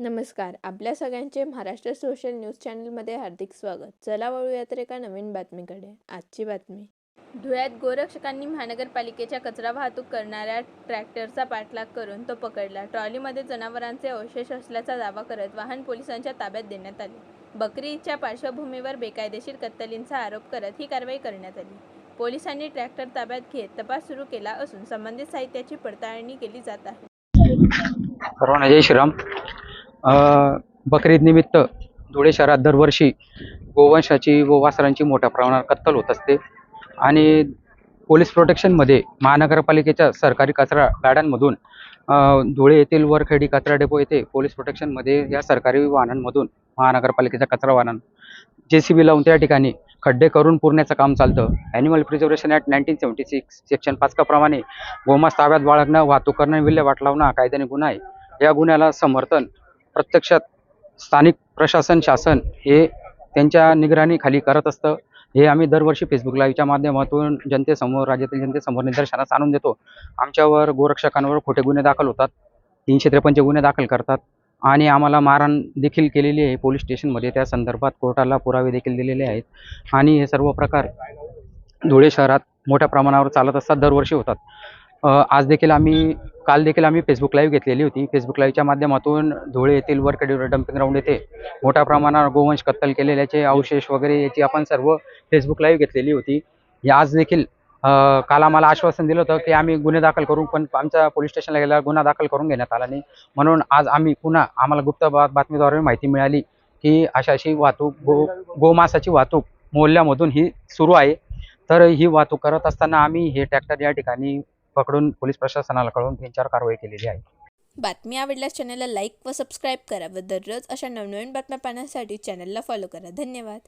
नमस्कार. आपल्या सगळ्यांचे महाराष्ट्र सोशल न्यूज चॅनलमध्ये हार्दिक स्वागत. चला वळूयात एका नवीन बातमीकडे. आजची बातमी. धुळ्यात गोरक्षकांनी महानगरपालिकेच्या कचरा वाहतूक करणाऱ्या ट्रॅक्टरचा पाठलाग करून तो पकडला. ट्रॉलीमध्ये जनावरांचे अवशेष असल्याचा दावा करत वाहन पोलिसांच्या ताब्यात देण्यात आले. बकरी ईदच्या पार्श्वभूमीवर बेकायदेशीर कत्तलींचा आरोप करत ही कारवाई करण्यात आली. पोलिसांनी ट्रॅक्टर ताब्यात घेत तपास सुरू केला असून संबंधित साहित्याची पडताळणी केली जात आहे. सर्वांना जय श्रीराम. बकरी ईद निमित्त धुळे शहरात दरवर्षी गोवंशाची व वासरांची मोठ्या प्रमाणात कत्तल होत असते आणि पोलीस प्रोटेक्शनमध्ये महानगरपालिकेच्या सरकारी कचरा गाड्यांमधून धुळे येथील वरखेडी कचरा डेपो येथे पोलीस प्रोटेक्शनमध्ये या सरकारी वाहनांमधून महानगरपालिकेच्या कचरा वाहन JCB लावून त्या ठिकाणी खड्डे करून पुरण्याचं काम चालतं. ॲनिमल प्रिझर्वेशन ॲक्ट 1976 सेक्शन 5 प्रमाणे गोमांस ताब्यात बाळगणं, वाहतूक करणं, विल्हेवाट लावणं हा कायद्याने गुन्हा आहे. या गुन्ह्याला समर्थन प्रत्यक्षात स्थानिक प्रशासन शासन हे त्यांच्या निगराणीखाली करत असतं. हे आम्ही दरवर्षी फेसबुक लाईव्हच्या माध्यमातून जनतेसमोर, राज्यातील जनतेसमोर निदर्शनास आणून देतो. आमच्यावर गोरक्षकांवर खोटे गुन्हे दाखल होतात, 353 गुन्हे दाखल करतात आणि आम्हाला मारहाण देखील केलेली आहे पोलीस स्टेशनमध्ये. त्या संदर्भात कोर्टाला पुरावे देखील दिलेले आहेत आणि हे सर्व प्रकार धुळे शहरात मोठ्या प्रमाणावर चालत असतात, दरवर्षी होतात. काल देखील आम्ही फेसबुक लाईव्ह घेतलेली होती. फेसबुक लाईव्हच्या माध्यमातून धुळे येथील वरखेडी डम्पिंग ग्राउंड येथे मोठ्या प्रमाणावर गोवंश कत्तल केलेल्याचे अवशेष वगैरे याची आपण सर्व फेसबुक लाईव्ह घेतलेली होती. आज देखील काल आम्हाला आश्वासन दिलं होतं की आम्ही गुन्हे दाखल करू, पण आमच्या पोलीस स्टेशनला गेल्यावर गुन्हा दाखल करून घेण्यात आला नाही. म्हणून आज आम्ही पुन्हा आम्हाला गुप्त बातमीद्वारे माहिती मिळाली की अशी वाहतूक गोमांसाची वाहतूक मोहल्ल्यामधून ही सुरू आहे. तर ही वाहतूक करत असताना आम्ही हे ट्रॅक्टर या ठिकाणी पकडून पोलीस प्रशासनाला कळवून त्यांच्यावर कारवाई केलेली आहे. बातमी आवडल्यास चॅनलला लाईक व सबस्क्राईब करा व दररोज अशा नवनवीन बातम्या पाहण्यासाठी चॅनलला फॉलो करा. धन्यवाद.